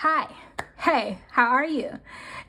Hi, hey, how are you?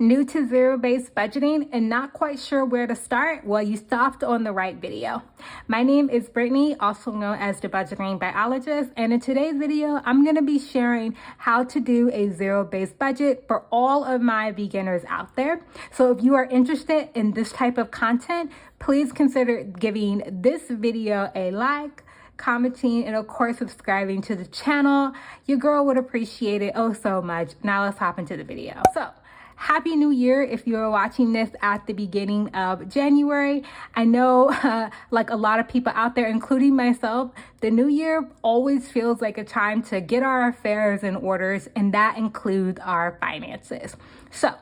New to zero-based budgeting and not quite sure where to start? Well, you stopped on the right video. My name is Brittany, also known as the Budgeting Biologist, and in today's video, I'm going to be sharing how to do a zero-based budget for all of my beginners out there. So if you are interested in this type of content, please consider giving this video a like, commenting, and of course subscribing to the channel. Your girl would appreciate it oh so much. Now let's hop into the video. So happy new year if you're watching this at the beginning of January. I know like a lot of people out there, including myself, the new year always feels like a time to get our affairs in orders, and that includes our finances. So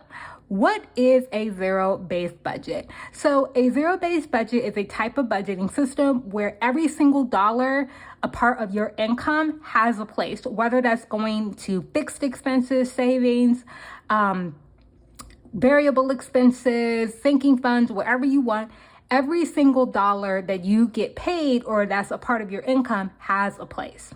what is a zero-based budget? So a zero-based budget is a type of budgeting system where every single dollar a part of your income has a place, whether that's going to fixed expenses, savings, variable expenses, sinking funds, whatever you want. Every single dollar that you get paid or that's a part of your income has a place.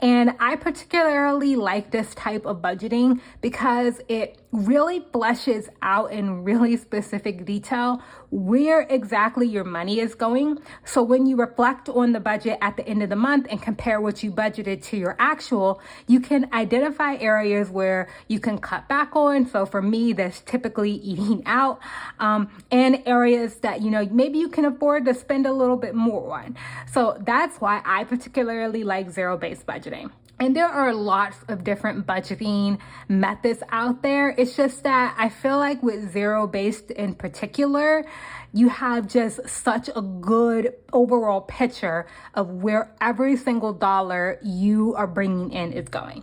And I particularly like this type of budgeting because it really fleshes out in really specific detail where exactly your money is going. So when you reflect on the budget at the end of the month and compare what you budgeted to your actual, you can identify areas where you can cut back on. So for me, that's typically eating out, and areas that, maybe you can afford to spend a little bit more on. So that's why I particularly like zero-based budgeting. And there are lots of different budgeting methods out there. It's just that I feel like with zero-based in particular, you have just such a good overall picture of where every single dollar you are bringing in is going.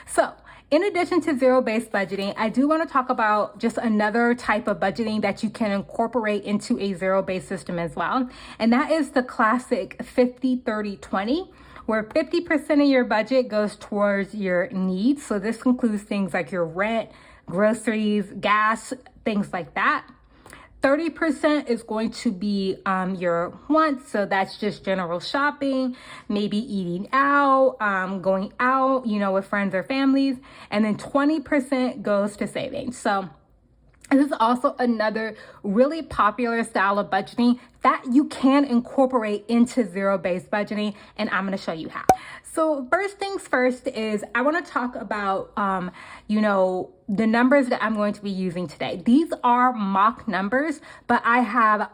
So in addition to zero-based budgeting, I do want to talk about just another type of budgeting that you can incorporate into a zero-based system as well. And that is the classic 50-30-20. Where 50% of your budget goes towards your needs. So this includes things like your rent, groceries, gas, things like that. 30% is going to be your wants. So that's just general shopping, maybe eating out, going out, with friends or families. And then 20% goes to savings. So this is also another really popular style of budgeting that you can incorporate into zero-based budgeting, and I'm going to show you how. So first things first is I want to talk about, the numbers that I'm going to be using today. These are mock numbers, but I have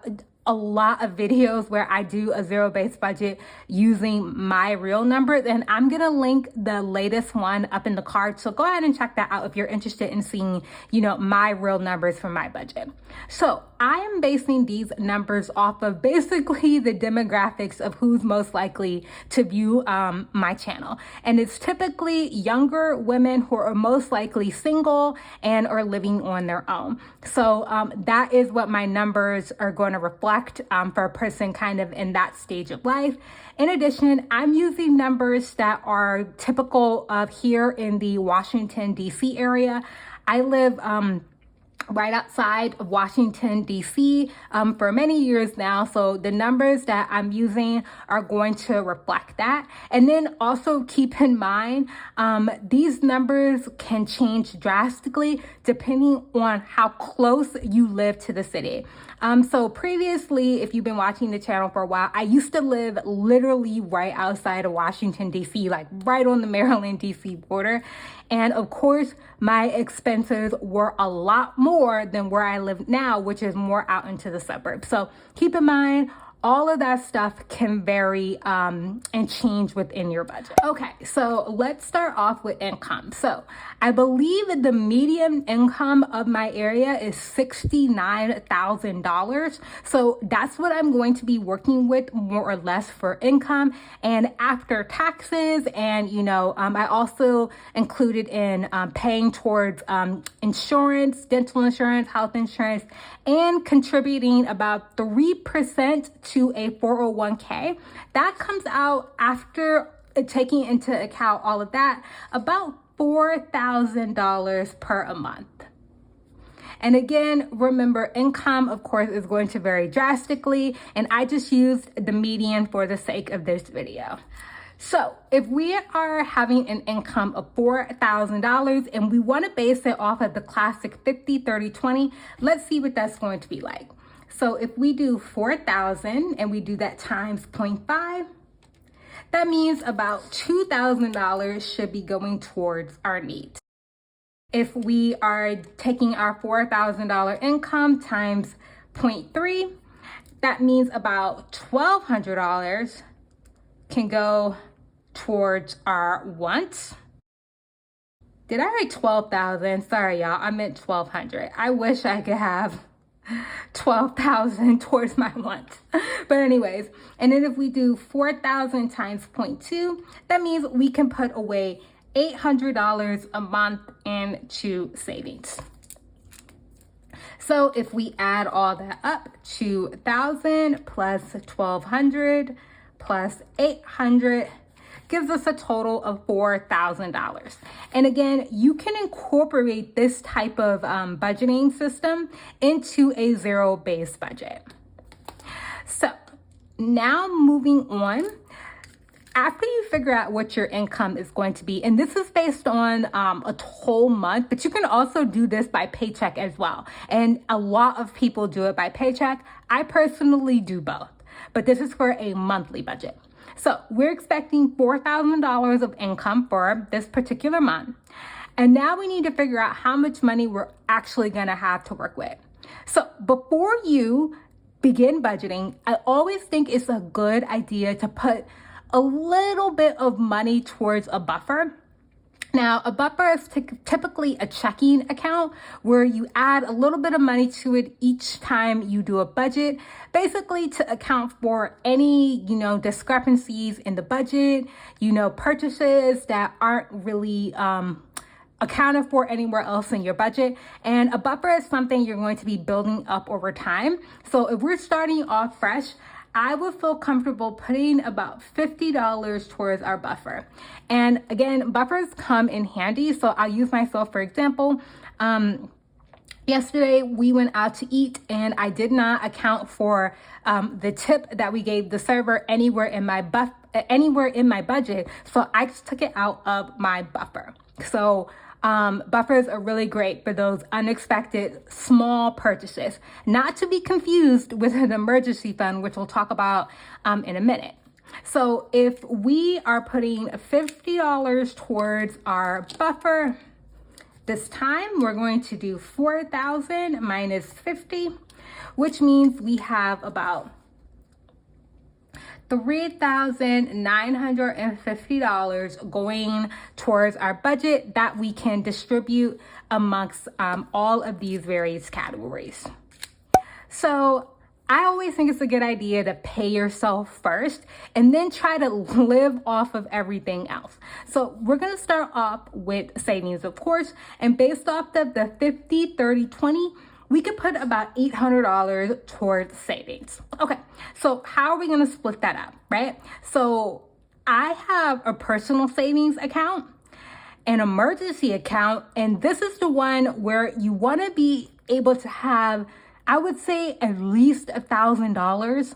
a lot of videos where I do a zero-based budget using my real numbers, and I'm gonna link the latest one up in the card. So go ahead and check that out if you're interested in seeing, my real numbers for my budget. So I am basing these numbers off of basically the demographics of who's most likely to view my channel. And it's typically younger women who are most likely single and are living on their own. So that is what my numbers are going to reflect for a person kind of in that stage of life. In addition, I'm using numbers that are typical of here in the Washington, D.C. area. I live right outside of Washington, D.C. For many years now. So the numbers that I'm using are going to reflect that. And then also keep in mind, these numbers can change drastically depending on how close you live to the city. So previously, if you've been watching the channel for a while, I used to live literally right outside of Washington, D.C., like right on the Maryland, D.C. border. And of course, my expenses were a lot more than where I live now, which is more out into the suburbs. So keep in mind, all of that stuff can vary and change within your budget. Okay, so let's start off with income. So I believe the median income of my area is $69,000. So that's what I'm going to be working with more or less for income. And after taxes and, I also included in paying towards insurance, dental insurance, health insurance, and contributing about 3% to a 401k. That comes out after taking into account all of that, about $4,000 per a month. And again, remember, income, of course, is going to vary drastically, and I just used the median for the sake of this video. So if we are having an income of $4,000 and we want to base it off of the classic 50-30-20, let's see what that's going to be like. So if we do 4,000 and we do that times 0.5, that means about $2,000 should be going towards our needs. If we are taking our $4,000 income times 0.3, that means about $1,200 can go towards our wants. Did I write 12,000? Sorry, y'all, I meant 1,200. I wish I could have 12,000 towards my wants. But anyways, and then if we do 4,000 times 0.2, that means we can put away $800 a month into savings. So if we add all that up, 2,000 plus 1,200 plus 800 gives us a total of $4,000. And again, you can incorporate this type of budgeting system into a zero-based budget. So now moving on, after you figure out what your income is going to be, and this is based on a whole month, but you can also do this by paycheck as well. And a lot of people do it by paycheck. I personally do both, but this is for a monthly budget. So we're expecting $4,000 of income for this particular month. And now we need to figure out how much money we're actually going to have to work with. So before you begin budgeting, I always think it's a good idea to put a little bit of money towards a buffer. Now, a buffer is typically a checking account where you add a little bit of money to it each time you do a budget, basically to account for any, discrepancies in the budget, purchases that aren't really accounted for anywhere else in your budget. And a buffer is something you're going to be building up over time. So if we're starting off fresh, I would feel comfortable putting about $50 towards our buffer. And again, buffers come in handy. So I'll use myself for example. Yesterday we went out to eat and I did not account for the tip that we gave the server anywhere in my budget. So I just took it out of my buffer. So buffers are really great for those unexpected small purchases, not to be confused with an emergency fund, which we'll talk about in a minute. So if we are putting $50 towards our buffer, this time we're going to do 4,000 minus 50, which means we have about $3,950 going towards our budget that we can distribute amongst all of these various categories. So I always think it's a good idea to pay yourself first and then try to live off of everything else. So we're going to start off with savings, of course, and based off of the 50-30-20, we could put about $800 towards savings. Okay, so how are we going to split that up, right? So I have a personal savings account, an emergency account, and this is the one where you want to be able to have, I would say, at least $1,000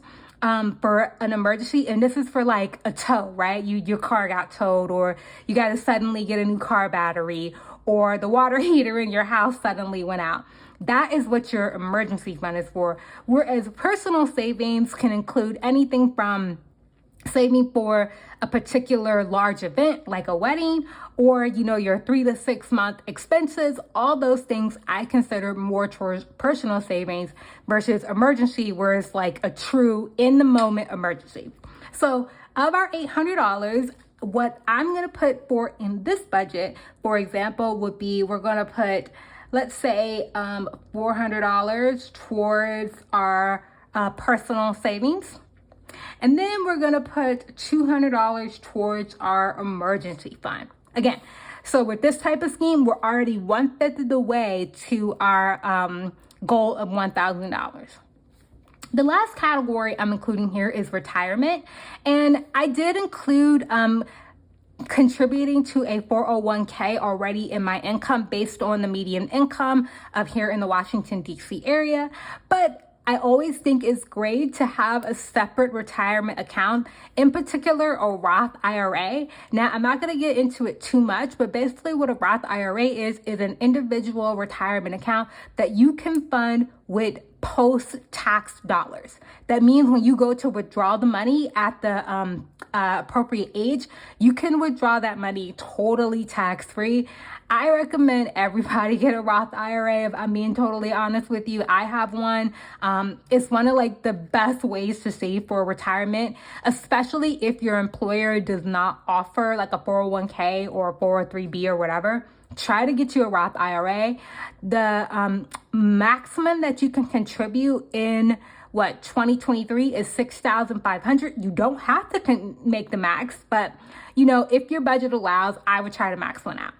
for an emergency. And this is for like a tow, right? Your car got towed, or you got to suddenly get a new car battery, or the water heater in your house suddenly went out. That is what your emergency fund is for. Whereas personal savings can include anything from saving for a particular large event like a wedding, or your 3 to 6 month expenses. All those things I consider more towards personal savings versus emergency, where it's like a true in the moment emergency. So of our $800, what I'm going to put for in this budget, for example, would be, we're going to put, let's say, $400 towards our personal savings. And then we're going to put $200 towards our emergency fund. Again, so with this type of scheme, we're already 1/5 of the way to our goal of $1,000. The last category I'm including here is retirement. And I did include contributing to a 401k already in my income based on the median income of here in the Washington, D.C. area. But I always think it's great to have a separate retirement account, in particular a Roth IRA. Now, I'm not going to get into it too much, but basically what a Roth IRA is an individual retirement account that you can fund with post-tax dollars. That means when you go to withdraw the money at the appropriate age, you can withdraw that money totally tax-free. I recommend everybody get a Roth IRA. If I'm being totally honest with you, I have one. It's one of like the best ways to save for retirement, especially if your employer does not offer like a 401k or a 403b or whatever. Try to get you a Roth IRA. The maximum that you can contribute in 2023 is $6,500. You don't have to make the max, but if your budget allows, I would try to max one out.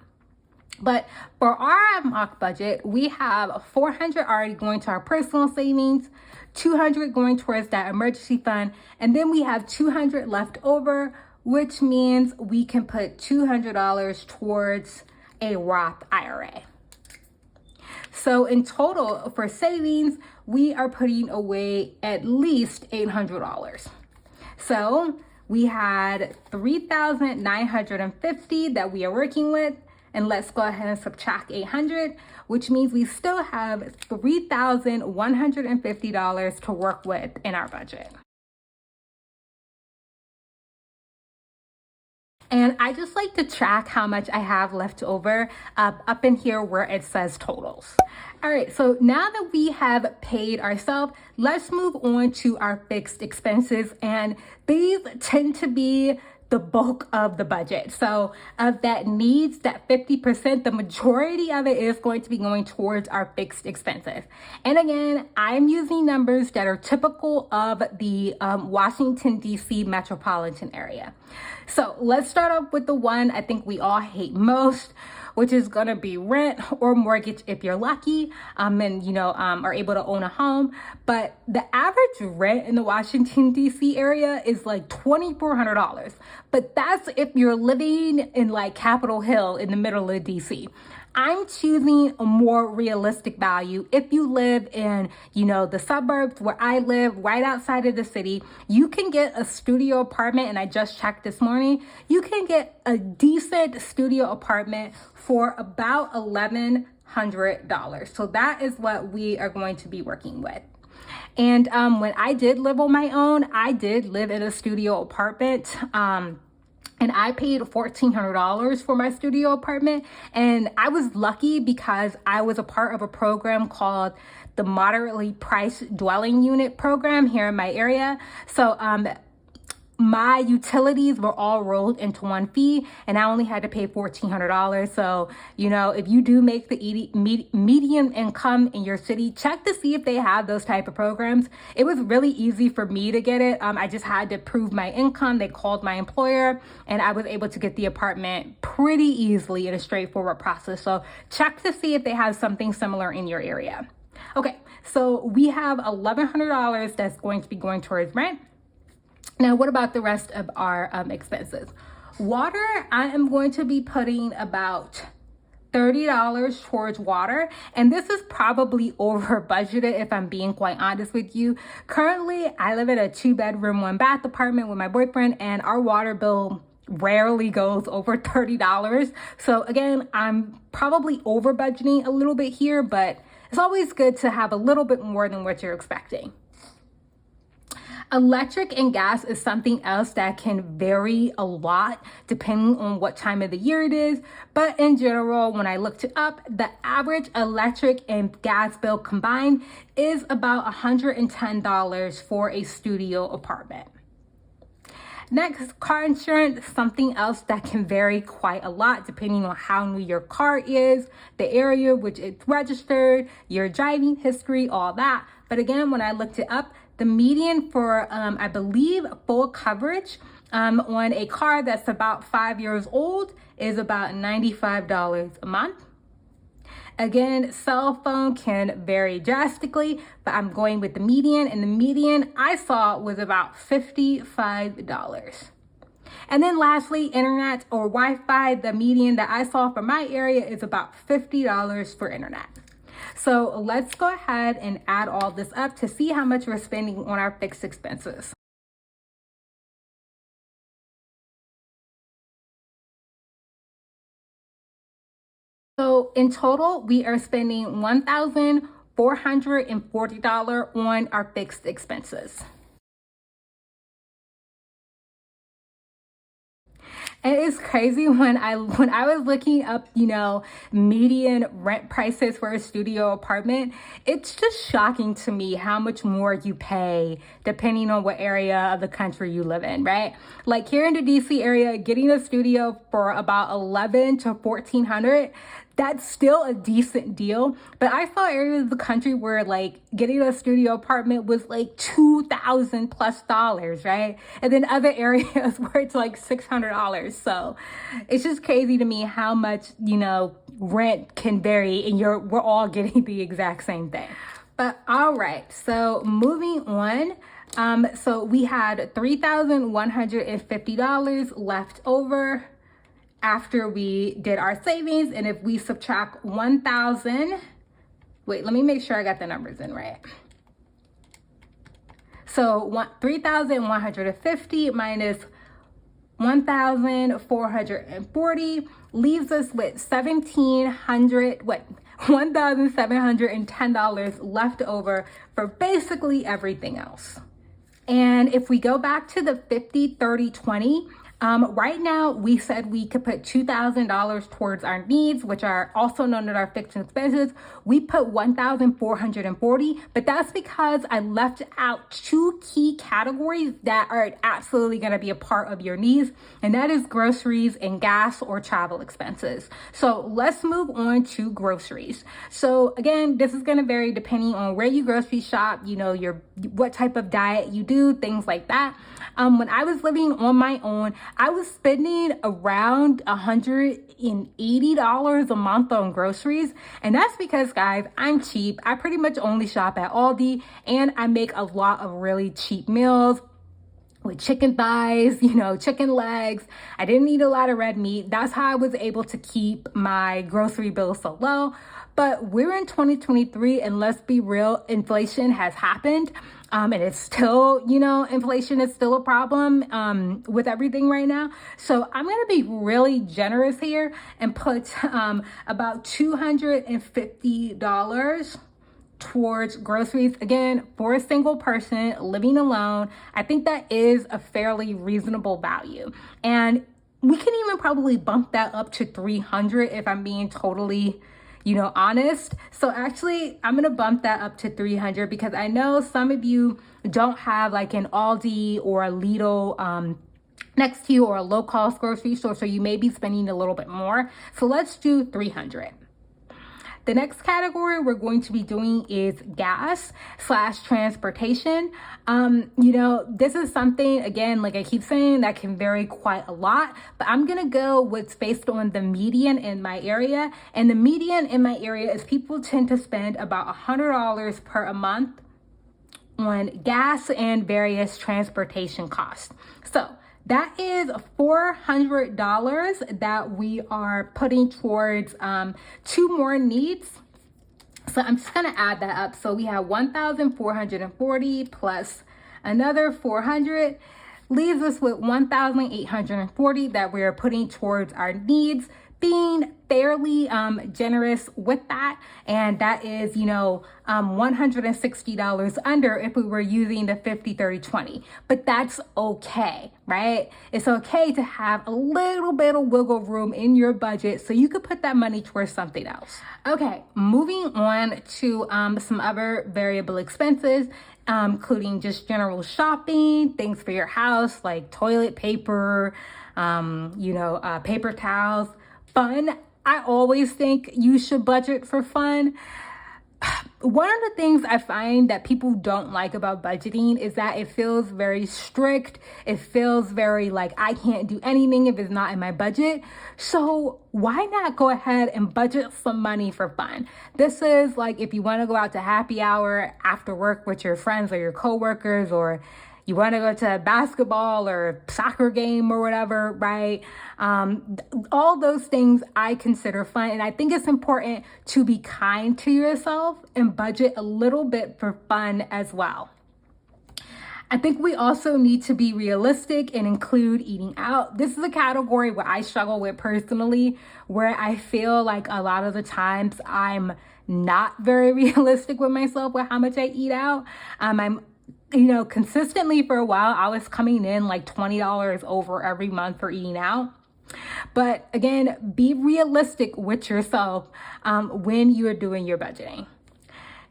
But for our mock budget, we have 400 already going to our personal savings, 200 going towards that emergency fund, and then we have 200 left over, which means we can put $200 towards a Roth IRA. So in total for savings, we are putting away at least $800. So we had $3,950 that we are working with. And let's go ahead and subtract 800, which means we still have $3,150 to work with in our budget. And I just like to track how much I have left over up in here where it says totals. All right, so now that we have paid ourselves, let's move on to our fixed expenses. And these tend to be the bulk of the budget. So of that needs, that 50%, the majority of it is going to be going towards our fixed expenses. And again, I'm using numbers that are typical of the Washington, D.C. metropolitan area. So let's start off with the one I think we all hate most, which is gonna be rent or mortgage if you're lucky, and are able to own a home. But the average rent in the Washington, D.C. area is like $2,400. But that's if you're living in like Capitol Hill in the middle of D.C. I'm choosing a more realistic value. If you live in, the suburbs where I live, right outside of the city, you can get a studio apartment. And I just checked this morning, you can get a decent studio apartment for about $1,100. So that is what we are going to be working with. And when I did live on my own, I did live in a studio apartment. And I paid $1,400 for my studio apartment. And I was lucky because I was a part of a program called the Moderately Priced Dwelling Unit program here in my area. So my utilities were all rolled into one fee, and I only had to pay $1,400. So, if you do make the median income in your city, check to see if they have those type of programs. It was really easy for me to get it. I just had to prove my income. They called my employer, and I was able to get the apartment pretty easily in a straightforward process. So check to see if they have something similar in your area. Okay, so we have $1,100 that's going to be going towards rent. Now, what about the rest of our expenses? Water, I am going to be putting about $30 towards water. And this is probably over budgeted if I'm being quite honest with you. Currently, I live in a 2-bedroom, 1-bath apartment with my boyfriend, and our water bill rarely goes over $30. So again, I'm probably over budgeting a little bit here, but it's always good to have a little bit more than what you're expecting. Electric and gas is something else that can vary a lot depending on what time of the year it is. But in general, when I looked it up, the average electric and gas bill combined is about $110 for a studio apartment. Next, car insurance, something else that can vary quite a lot depending on how new your car is, the area which it's registered, your driving history, all that. But again, when I looked it up, the median for, I believe, full coverage on a car that's about 5 years old is about $95 a month. Again, cell phone can vary drastically, but I'm going with the median, and the median I saw was about $55. And then lastly, internet or Wi-Fi, the median that I saw for my area is about $50 for internet. So let's go ahead and add all this up to see how much we're spending on our fixed expenses. So in total, we are spending $1,440 on our fixed expenses. And it's crazy when I was looking up, median rent prices for a studio apartment, it's just shocking to me how much more you pay depending on what area of the country you live in, right? Like here in the DC area, getting a studio for about 11 to 1400, that's still a decent deal. But I saw areas of the country where like getting a studio apartment was like $2,000 plus, right? And then other areas where it's like $600. So it's just crazy to me how much, rent can vary and we're all getting the exact same thing. But all right, so moving on. So we had $3,150 left over after we did our savings. And if we subtract 1,000, wait, let me make sure I got the numbers in right. So 3,150 minus 1,440 leaves us with $1,710 left over for basically everything else. And if we go back to the 50-30-20, right now, we said we could put $2,000 towards our needs, which are also known as our fixed expenses. We put 1,440, but that's because I left out two key categories that are absolutely going to be a part of your needs, and that is groceries and gas or travel expenses. So let's move on to groceries. So again, this is going to vary depending on where you grocery shop, what type of diet you do, things like that. When I was living on my own, I was spending around $180 a month on groceries. And that's because, guys, I'm cheap. I pretty much only shop at Aldi, and I make a lot of really cheap meals with chicken thighs, chicken legs. I didn't eat a lot of red meat. That's how I was able to keep my grocery bill so low. But we're in 2023, and let's be real, inflation has happened. And it's still, inflation is still a problem with everything right now. So I'm going to be really generous here and put about $250 towards groceries. Again, for a single person living alone, I think that is a fairly reasonable value. And we can even probably bump that up to $300 if I'm being totally honest. So actually, I'm going to bump that up to $300 because I know some of you don't have like an Aldi or a Lidl next to you or a low cost grocery store. So you may be spending a little bit more. So let's do $300. The next category we're going to be doing is gas/transportation. This is something, again, like I keep saying, that can vary quite a lot, but I'm going to go what's based on the median in my area. And the median in my area is people tend to spend about $100 per month on gas and various transportation costs. So that is $400 that we are putting towards two more needs. So I'm just going to add that up. So we have 1,440 plus another 400 leaves us with 1,840 that we're putting towards our needs, being fairly generous with that. And that is, $160 under if we were using the 50-30-20. But that's okay, right? It's okay to have a little bit of wiggle room in your budget so you could put that money towards something else. Okay, moving on to some other variable expenses, including just general shopping, things for your house like toilet paper, paper towels. Fun. I always think you should budget for fun. One of the things I find that people don't like about budgeting is that it feels very strict. It feels very like I can't do anything if it's not in my budget. So why not go ahead and budget some money for fun? This is like if you want to go out to happy hour after work with your friends or your coworkers, or you want to go to a basketball or soccer game or whatever, right? All those things I consider fun. And I think it's important to be kind to yourself and budget a little bit for fun as well. I think we also need to be realistic and include eating out. This is a category where I struggle with personally, where I feel like a lot of the times I'm not very realistic with myself with how much I eat out. I'm consistently for a while, I was coming in like $20 over every month for eating out. But again, be realistic with yourself when you're doing your budgeting.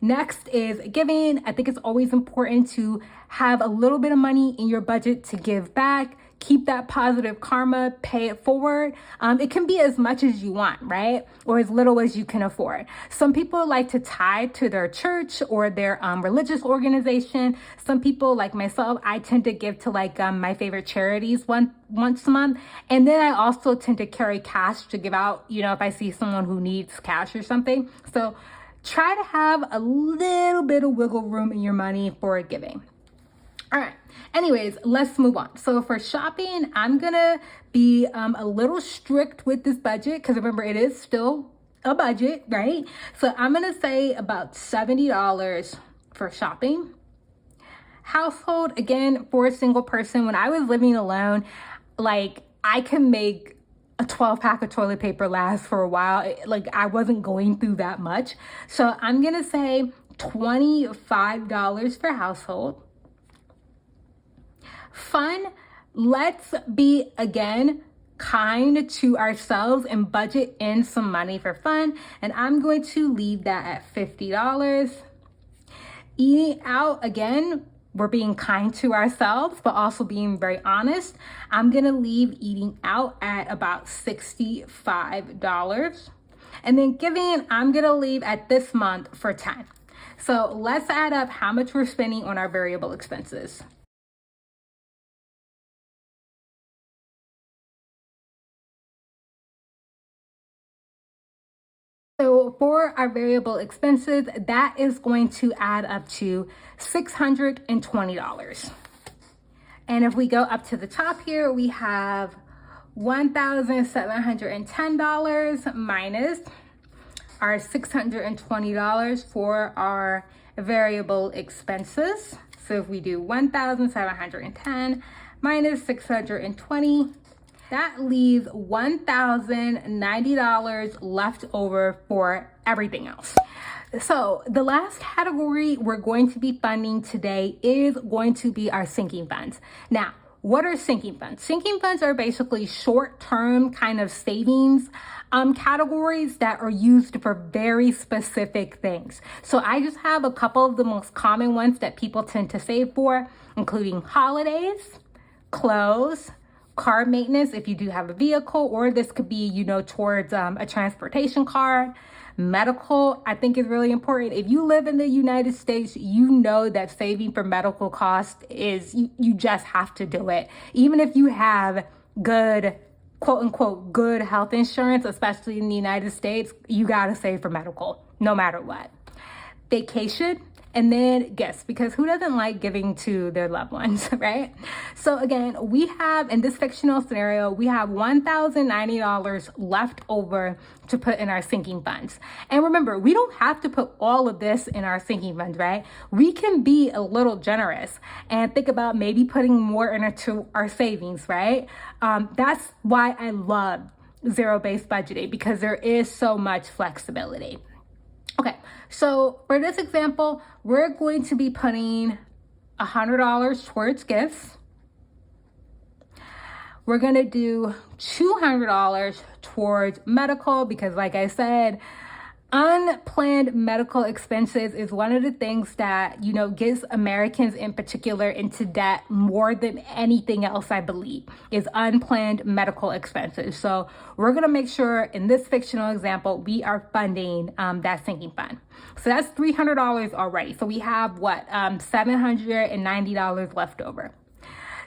Next is giving. I think it's always important to have a little bit of money in your budget to give back. Keep that positive karma, pay it forward. It can be as much as you want, right? Or as little as you can afford. Some people like to tithe to their church or their religious organization. Some people, like myself, I tend to give to my favorite charities once a month. And then I also tend to carry cash to give out, if I see someone who needs cash or something. So try to have a little bit of wiggle room in your money for giving. All right. Anyways, let's move on. So for shopping, I'm going to be a little strict with this budget because remember, it is still a budget, right? So I'm going to say about $70 for shopping. Household, again, for a single person, when I was living alone, I can make a 12-pack of toilet paper last for a while. I wasn't going through that much. So I'm going to say $25 for household. Fun, let's be, again, kind to ourselves and budget in some money for fun. And I'm going to leave that at $50. Eating out, again, we're being kind to ourselves, but also being very honest. I'm going to leave eating out at about $65. And then giving, I'm going to leave at this month for 10. So let's add up how much we're spending on our variable expenses. So for our variable expenses, that is going to add up to $620. And if we go up to the top here, we have $1,710 minus our $620 for our variable expenses. So if we do 1,710 minus 620, that leaves $1,090 left over for everything else. So the last category we're going to be funding today is going to be our sinking funds. Now, what are sinking funds? Sinking funds are basically short-term kind of savings categories that are used for very specific things. So I just have a couple of the most common ones that people tend to save for, including holidays, clothes, car maintenance if you do have a vehicle, or this could be, towards a transportation card. Medical, I think, is really important. If you live in the United States, you know that saving for medical costs is, you just have to do it. Even if you have good, quote unquote, good health insurance, especially in the United States, you gotta save for medical, no matter what. Vacation, and then gifts, because who doesn't like giving to their loved ones, right? So again, we have, in this fictional scenario, we have $1,090 left over to put in our sinking funds. And remember, we don't have to put all of this in our sinking funds, right? We can be a little generous and think about maybe putting more into our savings, right? That's why I love zero-based budgeting, because there is so much flexibility. Okay, so for this example, we're going to be putting $100 towards gifts. We're going to do $200 towards medical because, like I said, unplanned medical expenses is one of the things that, gets Americans in particular into debt more than anything else, I believe, is unplanned medical expenses. So we're going to make sure in this fictional example, we are funding that sinking fund. So that's $300 already. So we have $790 left over.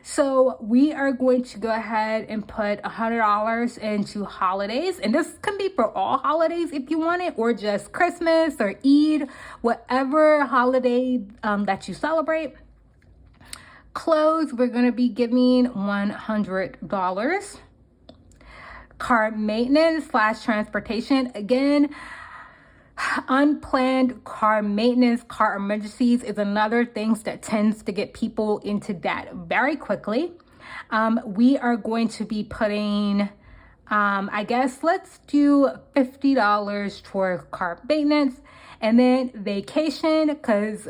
So we are going to go ahead and put $100 into holidays. And this can be for all holidays if you want it, or just Christmas or Eid, whatever holiday that you celebrate. Clothes, we're going to be giving $100. Car maintenance / transportation, again, unplanned car maintenance, car emergencies is another thing that tends to get people into debt very quickly. We are going to be putting, I guess, let's do $50 towards car maintenance, and then vacation, because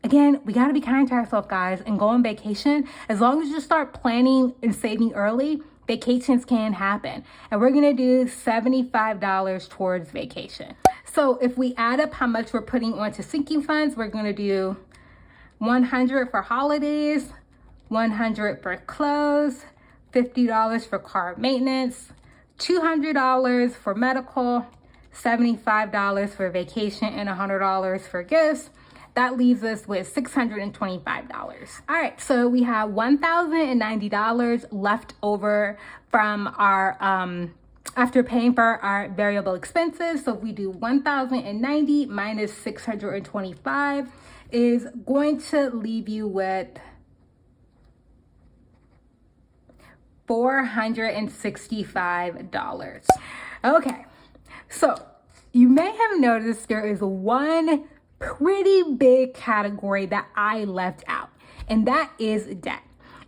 again, we got to be kind to ourselves, guys, and go on vacation. As long as you start planning and saving early, vacations can happen. And we're going to do $75 towards vacation. So if we add up how much we're putting onto sinking funds, we're going to do $100 for holidays, $100 for clothes, $50 for car maintenance, $200 for medical, $75 for vacation, and $100 for gifts. That leaves us with $625. All right, so we have $1,090 left over from our, after paying for our variable expenses. So if we do 1,090 minus 625 is going to leave you with $465. Okay, so you may have noticed there is one pretty big category that I left out, and that is debt.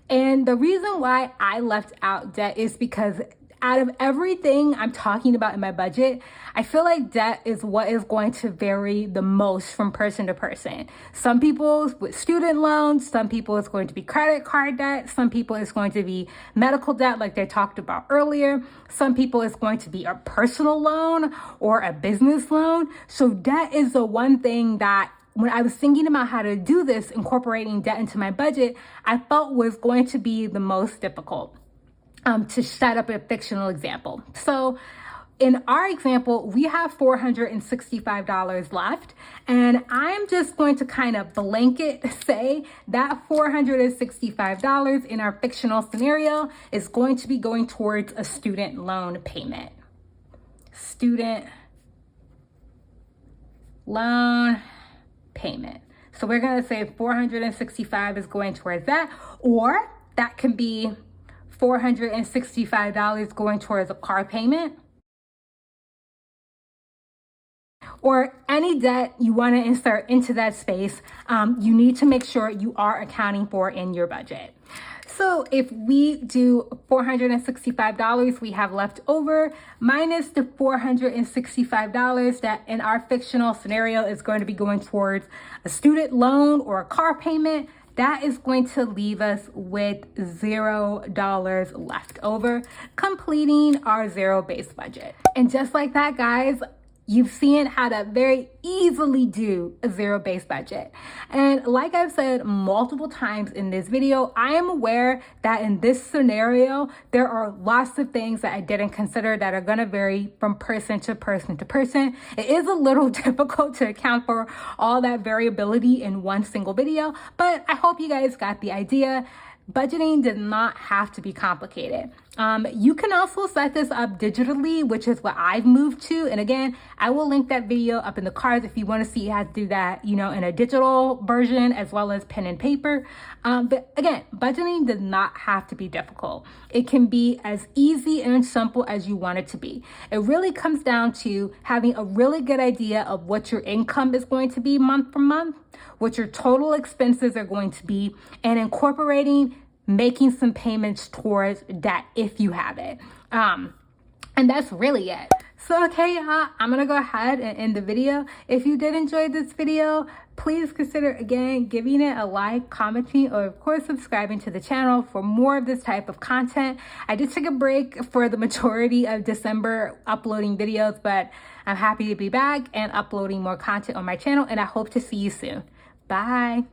And the reason why I left out debt is because out of everything I'm talking about in my budget, I feel like debt is what is going to vary the most from person to person. Some people with student loans, some people it's going to be credit card debt, some people it's going to be medical debt like they talked about earlier, some people it's going to be a personal loan or a business loan. So debt is the one thing that when I was thinking about how to do this, incorporating debt into my budget, I felt was going to be the most difficult. To set up a fictional example. So in our example, we have $465 left, and I'm just going to kind of blanket say that $465 in our fictional scenario is going to be going towards a student loan payment. Student loan payment. So we're going to say 465 is going towards that, or that can be $465 going towards a car payment, or any debt you want to insert into that space. You need to make sure you are accounting for in your budget. So if we do $465 we have left over minus the $465 that in our fictional scenario is going to be going towards a student loan or a car payment, that is going to leave us with $0 left over, completing our zero-based budget. And just like that, guys, you've seen how to very easily do a zero-based budget. And like I've said multiple times in this video, I am aware that in this scenario, there are lots of things that I didn't consider that are gonna vary from person to person to person. It is a little difficult to account for all that variability in one single video, but I hope you guys got the idea. Budgeting does not have to be complicated. You can also set this up digitally, which is what I've moved to. And again, I will link that video up in the cards if you want to see how to do that, you know, in a digital version as well as pen and paper. But again, budgeting does not have to be difficult. It can be as easy and simple as you want it to be. It really comes down to having a really good idea of what your income is going to be month from month, what your total expenses are going to be, and incorporating making some payments towards debt if you have it. And that's really it. So, okay, y'all, I'm gonna go ahead and end the video. If you did enjoy this video, please consider, again, giving it a like, commenting, or of course, subscribing to the channel for more of this type of content. I did take a break for the majority of December uploading videos, but I'm happy to be back and uploading more content on my channel, and I hope to see you soon. Bye.